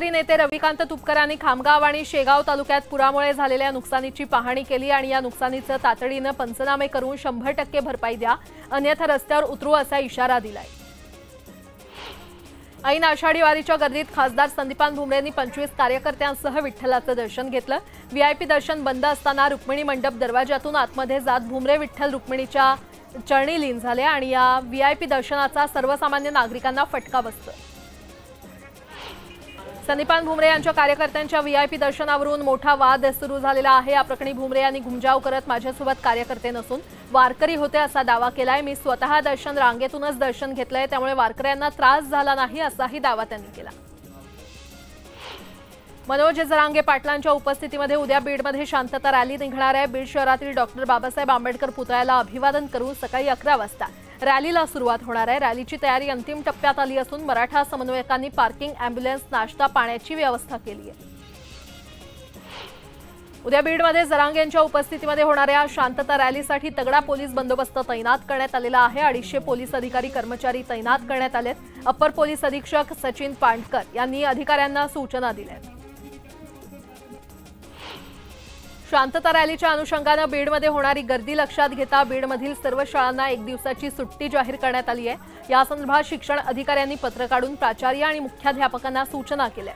शेतकरी नेते रविकांत तुपकरांनी खामगाव आणि शेगाव तालुक्यात पुरामुळे झालेल्या नुकसानीची पाहणी केली आणि या नुकसानीचे तातडीने पंचनामे करून 100% भरपाई द्या, अन्यथा रस्त्यावर उतरू असा इशारा दिलाय। ऐन आषाढी वारीच्या गर्दीत खासदार संदीपान भुमरेंनी 25 कार्यकर्त्यांसह विठ्ठलाचं दर्शन घेतलं। व्हीआयपी दर्शन बंद असताना रुक्मिणी मंडप दरवाजातून आतमध्ये जात भुमरे विठ्ठल रुक्मिणीच्या चरणी लीन झाले आणि या व्हीआयपी दर्शनाचा सर्वसामान्य नागरिकांना फटका बसतो। संदीपान भुमरे यांच्या कार्यकर्त्यांच्या व्हीआयपी दर्शनावरून मोठा वाद सुरू झालेला आहे। या प्रकरणी भुमरे यांनी घुमजाव करत माझ्यासोबत कार्यकर्ते नसून वारकरी होते असा दावा केलाय। मी स्वतः दर्शन रांगेतूनच दर्शन घेतलंय, त्यामुळे वारकऱ्यांना त्रास झाला नाही असाही दावा त्यांनी केला। मनोज जरांगे पाटलांच्या उपस्थितीमध्ये उद्या बीडमध्ये शांतता रॅली निघणार आहे। बीड शहरातील डॉक्टर बाबासाहेब आंबेडकर पुतळ्याला अभिवादन करून सकाळी 11 वाजता रॅलीला सुरुवात होणार आहे। रॅलीची तयारी अंतिम टप्प्यात आली असून मराठा समन्वयकांनी पार्किंग, ॲम्ब्युलन्स, नाश्ता, पाण्याची व्यवस्था केली आहे। उद्या बीडमध्ये जरांगेंच्या उपस्थितीमध्ये होणाऱ्या शांतता रॅलीसाठी तगडा पोलीस बंदोबस्त तैनात करण्यात आलेला आहे। 250 पोलीस अधिकारी कर्मचारी तैनात करण्यात आलेत। अप्पर पोलीस अधीक्षक सचिन पांडकर यांनी अधिकाऱ्यांना सूचना दिल्या। शांतता रॅलीच्या अनुषंगाने बीडमध्ये होणारी गर्दी लक्षात घेता बीडमधील सर्व शाळांना 1 दिवसाची सुट्टी जाहीर करण्यात आली आहे। या संदर्भात शिक्षण अधिकाऱ्यांनी पत्र काढून प्राचार्य आणि मुख्याध्यापकांना सूचना केल्या।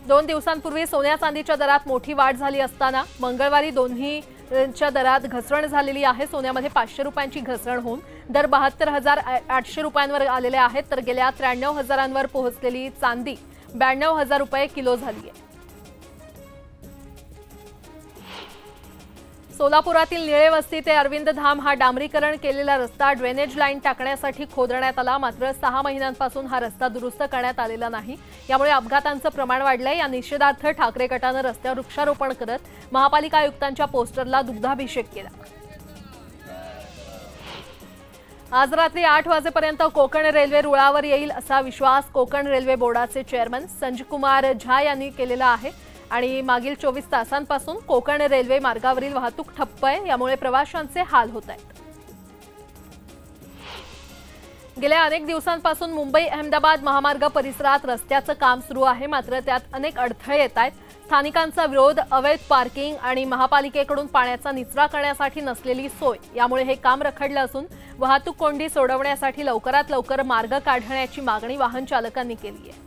2 दिवसांपूर्वी सोन्या चांदीच्या दरात मोठी वाढ झाली असताना मंगळवारी दोन्हीच्या दरात घसरण झालेली आहे। सोन्यामध्ये 500 रुपयांची घसरण होऊन दर 72,800 रुपयांवर आलेले आहेत, तर गेल्या 93,000 पोहोचलेली चांदी 92,000 रुपये किलो झाली आहे। सोलापुरातील निळे वस्ती ते अरविंद धाम हा डांबरीकरण केलेला रस्ता ड्रेनेज लाईन टाकण्यासाठी खोदण्यात आला, मात्र 6 महिन्यांपासून हा रस्ता दुरुस्त करण्यात आलेला नाही। यामुळे अपघातांचं प्रमाण वाढलंय। या निषेधार्थ ठाकरे गटाने रस्त्यावर वृक्षारोपण करत महापालिका आयुक्तांच्या पोस्टरला दुग्धाभिषेक केला। आज रात्री 8 वाजेपर्यंत कोकण रेल्वे रुळावर येईल असा विश्वास कोकण रेल्वे बोर्डाचे चेअरमन संजकुमार झा यांनी केलेला आहे आणि मागील 24 तासांपासून कोकण रेल्वे मार्गावरील वाहतूक ठप्प आहे, यामुळे प्रवाशांचे हाल होत आहेत। गेल्या अनेक दिवसांपासून मुंबई अहमदाबाद महामार्ग परिसरात रस्त्याचं काम सुरू आहे, मात्र त्यात अनेक अडथळे येत आहेत। स्थानिकांचा विरोध, अवैध पार्किंग आणि महापालिकेकडून पाण्याचा निचरा करण्यासाठी नसलेली सोय यामुळे हे काम रखडलं असून वाहतूक कोंडी सोडवण्यासाठी लवकरात लवकर मार्ग काढण्याची मागणी वाहन चालकांनी केली आहे।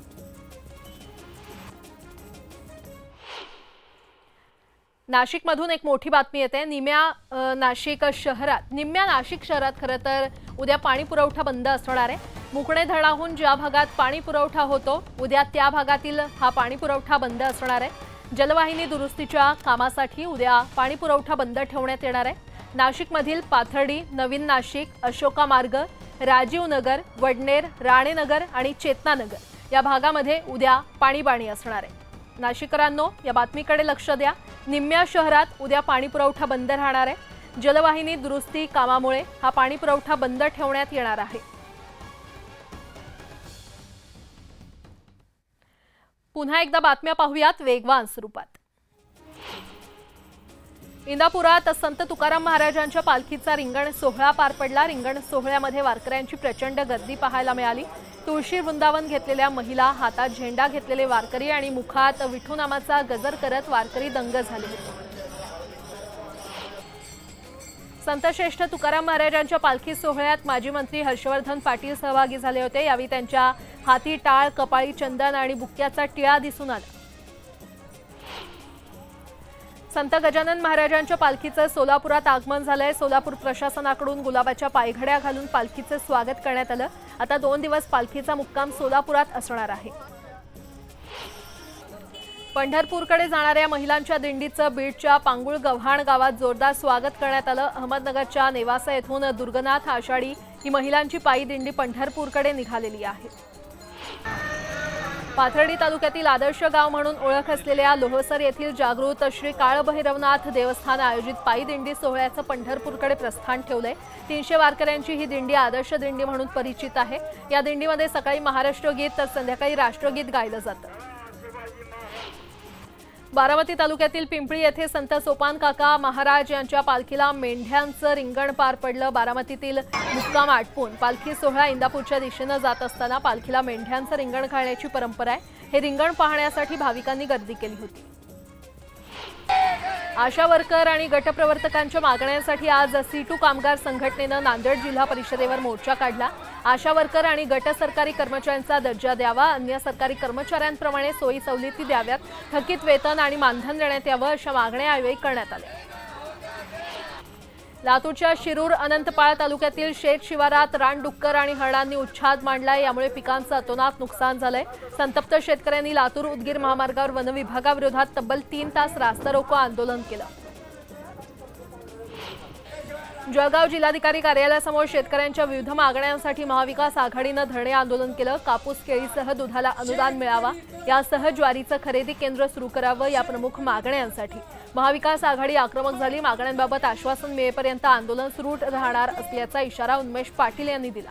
नाशिकमधून एक मोठी बातमी येते। निम्या नाशिक शहरात खरं तर उद्या पाणी पुरवठा बंद असणार आहे। मुकणे धरणाहून ज्या भागात पाणी पुरवठा होतो उद्या त्या भागातील हा पाणी पुरवठा बंद असणार आहे। जलवाहिनी दुरुस्तीच्या कामासाठी उद्या पाणी पुरवठा बंद ठेवण्यात येणार आहे। नाशिकमधील पाथर्डी, नवीन नाशिक, अशोका मार्ग, राजीव नगर, वडनेर, राणेनगर आणि चेतनानगर या भागामध्ये उद्या पाणीबाणी असणार आहे। नाशिकरांनो, या बातमीकडे लक्ष द्या। निम्म्या शहरात उद्या पाणी पुरवठा बंद राहणार आहे। जलवाहिनी दुरुस्ती कामामुळे हा पाणी पुरवठा बंद ठेवण्यात येणार आहे। पुन्हा एकदा बातम्या पाहूयात वेगवान स्वरूपात। इंदापुरात संत तुकाराम महाराजांच्या पालखीचा रिंगण सोहळा पार पडला। रिंगण सोहळ्यामध्ये वारकऱ्यांची प्रचंड गर्दी पाहायला मिळाली। तुळशी वृंदावन घेतलेल्या महिला, हातात झेंडा घेतलेले वारकरी आणि मुखात विठू नामाचा गजर करत वारकरी दंग झाले होते। संतश्रेष्ठ तुकाराम महाराजांच्या पालखी सोहळ्यात माजी मंत्री हर्षवर्धन पाटील सहभागी झाले होते। यावेळी त्यांच्या हाती टाळ, कपाळी चंदन आणि बुक्क्याचा टिळा दिसून आला। संत गजानन महाराजांच्या पालखीचं सोलापुरात आगमन झालंय। सोलापूर प्रशासनाकडून गुलाबाच्या पायघड्या घालून पालखीचं स्वागत करण्यात आलं। आता 2 दिवस पालखीचा मुक्काम सोलापुरात असणार आहे। पंढरपूरकडे जाणाऱ्या महिलांच्या दिंडीचं बीडच्या पांगुळ गव्हाण गावात जोरदार स्वागत करण्यात आलं। अहमदनगरच्या नेवासा येथून दुर्गनाथ आषाढी ही महिलांची पायी दिंडी पंढरपूरकडे निघालेली आहे। पाथर्डी तालुक्यातील आदर्श गाव म्हणून ओळख असलेल्या लोहसर येथील जागृत श्री काळभैरवनाथ देवस्थान आयोजित पायी दिंडी सोहळ्याचं पंढरपूरकडे प्रस्थान ठेवलंय। 300 वारकऱ्यांची ही दिंडी आदर्श दिंडी म्हणून परिचित आहे। या दिंडीमध्ये सकाळी महाराष्ट्र गीत तर संध्याकाळी राष्ट्रगीत गायलं जातं। बारामती तालुक्यातील पिंपळी येथे संत सोपान काका महाराज यांच्या पालखीला मेंढ्यांचं रिंगण पार पडलं। बारामतीतील मुक्काम आटपून पालखी सोहळा इंदापूरच्या दिशेने जात असताना पालखीला मेंढ्यांचं रिंगण घालण्याची परंपरा आहे। हे रिंगण पाहण्यासाठी भाविकांनी गर्दी केली होती। आशा वर्कर आणि गटप्रवर्तकांच्या मागण्यांसाठी आज सीटू कामगार संघटनेने नांदेड जिल्हा परिषदेवर मोर्चा काढला। आशा वर्कर आणि गट सरकारी कर्मचाऱ्यांचा दर्जा द्यावा, अन्य सरकारी कर्मचाऱ्यांप्रमाणे सोयी सवलती द्याव्यात, थकीत वेतन आणि मानधन देण्यात यावं अशा मागण्या यावेळी करण्यात आल्या। लातूरच्या शिरूर अनंतपाळ तालुक्यातील शेत शिवारात रानडुक्कर आणि हरणांनी उच्छाद मांडलाय। यामुळे पिकांचं अतोनात नुकसान झालंय। संतप्त शेतकऱ्यांनी लातूर उदगीर महामार्गावर वन विभागाविरोधात तब्बल 3 तास रास्ता रोको आंदोलन केलं। जळगाव जिल्हाधिकारी कार्यालयासमोर शेतकऱ्यांच्या विविध मागण्यांसाठी महाविकास आघाडीने धरणे आंदोलन केलं। कापूस केळीसह दुधाला अनुदान मिळावा, यासह ज्वारीचं खरेदी केंद्र सुरू करावं या प्रमुख मागण्यांसाठी महाविकास आघाडी आक्रमक झाली। मागण्यांबाबत आश्वासन मिळेपर्यंत आंदोलन सुरू राहणार असल्याचा इशारा उन्मेष पाटील यांनी दिला।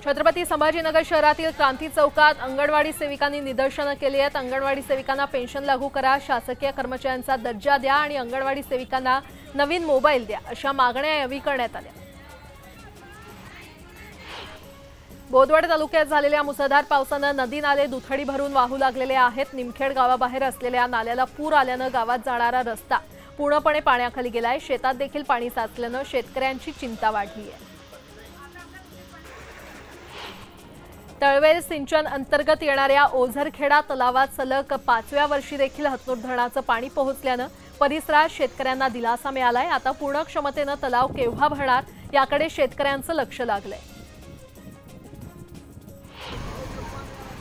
छत्रपती संभाजीनगर शहरातील क्रांती चौकात अंगणवाडी सेविकांनी निदर्शनं केली आहेत। अंगणवाडी सेविकांना पेन्शन लागू करा, शासकीय कर्मचाऱ्यांचा दर्जा द्या आणि अंगणवाडी सेविकांना नवीन मोबाईल द्या अशा मागण्या यावेळी करण्यात आल्या। बोदवड तालुक्यात झालेल्या मुसळधार पावसाने नदी नाले दुथडी भरून वाहू लागलेले आहेत। निमखेड गावाबाहेर असलेल्या नाल्याला पूर आल्याने गावात जाणारा रस्ता पूर्णपणे पाण्याखाली गेलाय। शेतात देखील पाणी साचल्याने शेतकऱ्यांची चिंता वाढली आहे। तळवेल सिंचन अंतर्गत येणाऱ्या ओझरखेडा तलावात सलग 5व्या वर्षी देखील हतनूर धरणाचं पाणी पोहोचल्याने परिसरात शेतकऱ्यांना दिलासा मिळालाय। आता पूर्ण क्षमतेने तलाव केव्हा भरणार याकडे शेतकऱ्यांचं लक्ष लागलंय।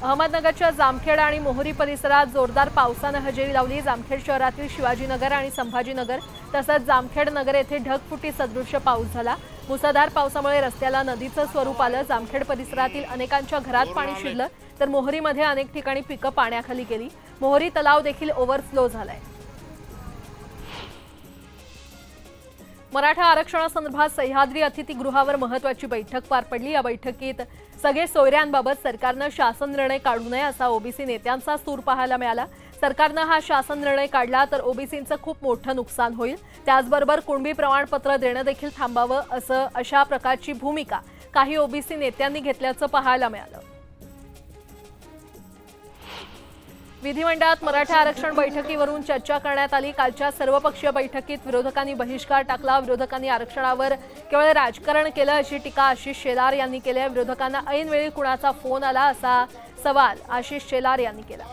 अहमदनगरच्या जामखेड आणि मोहरी परिसरात जोरदार पावसाने हजेरी लावली। जामखेड शहरातील शिवाजीनगर आणि संभाजीनगर तसंच जामखेड नगर येथे ढगफुटी सदृश्य पाऊस झाला। मुसळधार पावसामुळे रस्त्याला नदीचं स्वरूप आलं। जामखेड परिसरातील अनेकांच्या घरात पाणी शिरलं तर मोहरीमध्ये अनेक ठिकाणी पिकं पाण्याखाली गेली। मोहरी तलाव देखील ओव्हरफ्लो झालाय। मराठा आरक्षणासंदर्भात सह्याद्री अतिथीगृहावर महत्त्वाची बैठक पार पडली। या बैठकीत सगळे सोयऱ्यांबाबत सरकारने शासन निर्णय काढू नये असा ओबीसी नेत्यांचा सूर पाहायला मिळाला। सरकारने हा शासन निर्णय काढला तर ओबीसींचं खूप मोठं नुकसान होईल। त्याचबरोबर कुणबी प्रमाणपत्र देणं देखील थांबावं अशा प्रकारची भूमिका काही ओबीसी नेत्यांनी घेतल्याचं पाहायला मिळालं। विधिमंडळात मराठा आरक्षण बैठकीवरून चर्चा करण्यात आली। कालच्या सर्वपक्षीय बैठकीत विरोधकांनी बहिष्कार टाकला। विरोधकांनी आरक्षणावर केवळ राजकारण केलं अशी टीका आशिष शेलार यांनी केली। विरोधकांना ऐनवेळी कुणाचा फोन आला असा सवाल आशिष शेलार यांनी केला।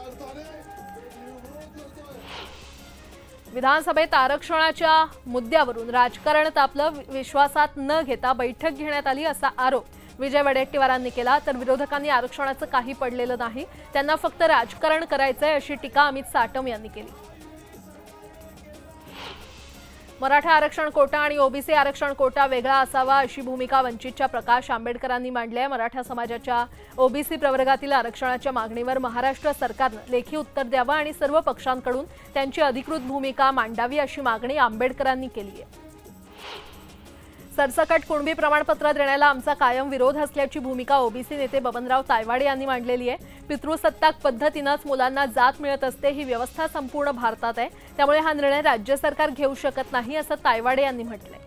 विधानसभेत आरक्षणाच्या मुद्द्यावरून राजकारण तापलं, विश्वासात न घेता बैठक घेण्यात आली असा आरोप विजय वडेट्टीवारांनी केला। तर विरोधकांनी आरक्षणाचं काही पडलेलं नाही, त्यांना फक्त राजकारण करायचंय अशी टीका अमित साटम यांनी केली। मराठा आरक्षण कोटा आणि ओबीसी आरक्षण कोटा वेगळा असावा अशी भूमिका वंचितच्या प्रकाश आंबेडकरांनी मांडली आहे। मराठा समाजाच्या ओबीसी प्रवर्गातील आरक्षणाच्या मागणीवर महाराष्ट्र सरकारने लेखी उत्तर द्यावं आणि सर्व पक्षांकडून त्यांची अधिकृत भूमिका मांडावी अशी मागणी आंबेडकरांनी केली आहे। सरसकट कुणबी प्रमाणपत्र देण्याला आमचा कायम विरोध असल्याची भूमिका ओबीसी नेते बबनराव तायवाडे यांनी मांडलेली आहे। पितृसत्ताक पद्धतीनेच मुलांना जात मिळत असते, ही व्यवस्था संपूर्ण भारतात आहे, त्यामुळे हा निर्णय राज्य सरकार घेऊ शकत नाही असं तायवाडे यांनी म्हटलंय।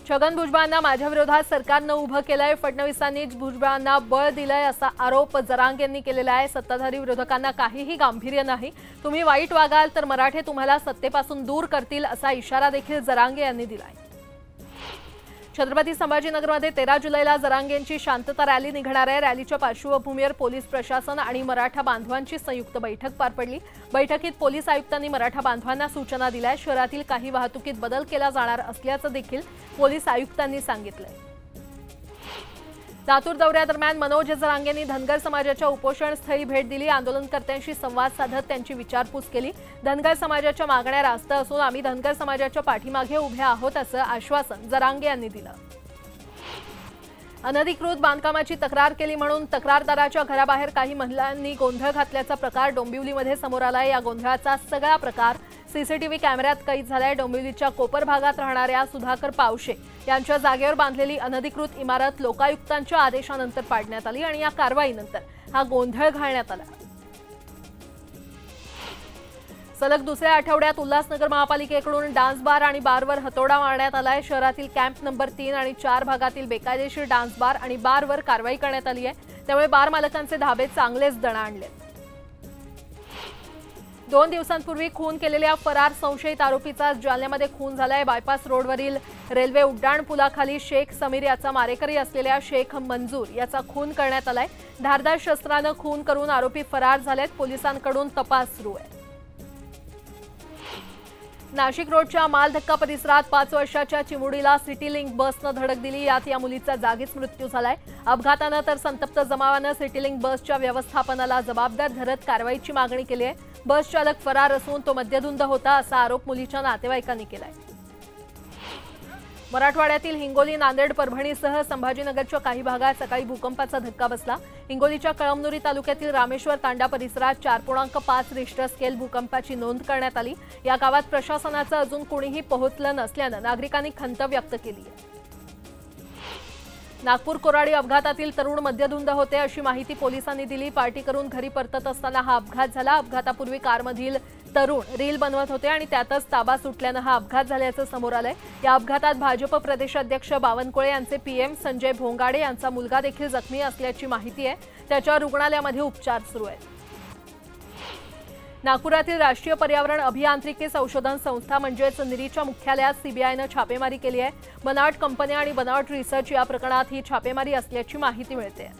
छगन भुजबळांना माझ्या विरोधात सरकारनं उभं केलंय, फडणवीसांनीच भुजबळांना बळ दिलंय असा आरोप जरांगे यांनी केलेला आहे। सत्ताधारी विरोधकांना काहीही गांभीर्य नाही, तुम्ही वाईट वागाल तर मराठे तुम्हाला सत्तेपासून दूर करतील असा इशारा देखील जरांगे यांनी दिलाय। छत्रपती संभाजीनगरमध्ये 13 जुलैला जरांगेंची शांतता रॅली निघणार आहे। रॅलीच्या पार्श्वभूमीवर पोलीस प्रशासन आणि मराठा बांधवांची संयुक्त बैठक पार पडली। बैठकीत पोलीस आयुक्तांनी मराठा बांधवांना सूचना दिल्या। शहरातील काही वाहतुकीत बदल केला जाणार असल्याचं देखील पोलीस आयुक्तांनी सांगितलंय। लातूर दौऱ्यादरम्यान मनोज जरांगेंनी धनगर समाजाच्या उपोषणस्थळी भेट दिली। आंदोलनकर्त्यांशी संवाद साधत त्यांची विचारपूस केली। धनगर समाजाच्या मागण्या रास्त असून आम्ही धनगर समाजाच्या पाठीमागे उभे आहोत असं आश्वासन जरांगे यांनी दिलं। अनधिकृत बांधकामाची तक्रार केली म्हणून तक्रारदाराच्या घराबाहेर काही महिलांनी गोंधळ घातल्याचा प्रकार डोंबिवलीमध्ये समोर आलाय। या गोंधळाचा सगळा प्रकार सीसीटीव्ही कॅमेऱ्यात कैद झालाय। डोंबिवलीच्या कोपर भागात राहणाऱ्या सुधाकर पावशे यांच्या जागेवर बांधलेली अनधिकृत इमारत लोकायुक्तांच्या आदेशानंतर पाडण्यात आली आणि या कारवाईनंतर हा गोंधळ घालण्यात आला। सलग दुसऱ्या आठवड्यात उल्हासनगर महापालिकेकडून डान्स बार आणि बारवर हतोडा मारण्यात आलाय। शहरातील कॅम्प नंबर 3 आणि 4 भागातील बेकायदेशीर डान्स बार आणि बारवर कारवाई करण्यात आली आहे। त्यामुळे बार मालकांचे धाबे चांगलेच दणाणले। 2 दिवसांपूर्वी खून केलेल्या फरार संशयित आरोपीचा जालन्यामध्ये खून झालाय। बायपास रोडवरील रेल्वे उड्डाण पुलाखाली शेख समीर याचा मारेकरी असलेल्या शेख मंजूर याचा खून करण्यात आलाय। धारदार शस्त्रानं खून करून आरोपी फरार झालेत। पोलिसांकडून तपास सुरू आहे। नाशिक रोडच्या मालधक्का परिसरात 5 वर्षाच्या चिमुडीला सिटी लिंक बसनं धडक दिली। यात या मुलीचा जागीच मृत्यू झालाय। अपघातानं तर संतप्त जमावानं सिटी लिंक बसच्या व्यवस्थापनाला जबाबदार धरत कारवाईची मागणी केली आहे। बस चालक फरार असून तो मद्यधुंद होता असा आरोप मुलीच्या नातेवाईकांनी केलाय। मराठवाड्यातील हिंगोली, नांदेड, परभणीसह संभाजीनगरच्या काही भागात सकाळी भूकंपाचा धक्का बसला। हिंगोलीच्या कळमनुरी तालुक्यातील रामेश्वर तांडा परिसरात 4.5 रिश्टर स्केल भूकंपाची नोंद करण्यात आली। या गावात प्रशासनाचं अजून कोणीही पोहोचलं नसल्यानं नागरिकांनी खंत व्यक्त केली आहे। नागपूर कोराडी अपघातातील तरुण मद्यधुंद होते अशी माहिती पोलिसांनी दिली। पार्टी करून घरी परतत असताना हा अपघात झाला। अपघातापूर्वी कारमधील तरुण रील बनवत होते आणि त्यातच ताबा सुटल्यानं हा अपघात झाल्याचं समोर आलंय। या अपघातात भाजप प्रदेशाध्यक्ष बावनकुळे यांचे पीएम संजय भोंगाडे यांचा मुलगा देखील जखमी असल्याची माहिती आहे। त्याच्या रुग्णालयामध्ये उपचार सुरू आहेत। नागपुरातील राष्ट्रीय पर्यावरण अभियांत्रिकी संशोधन संस्था म्हणजेच निरीच्या मुख्यालयात सीबीआयनं छापेमारी केली आहे। बनावट कंपन्या आणि बनावट रिसर्च या प्रकरणात ही छापेमारी असल्याची माहिती मिळते।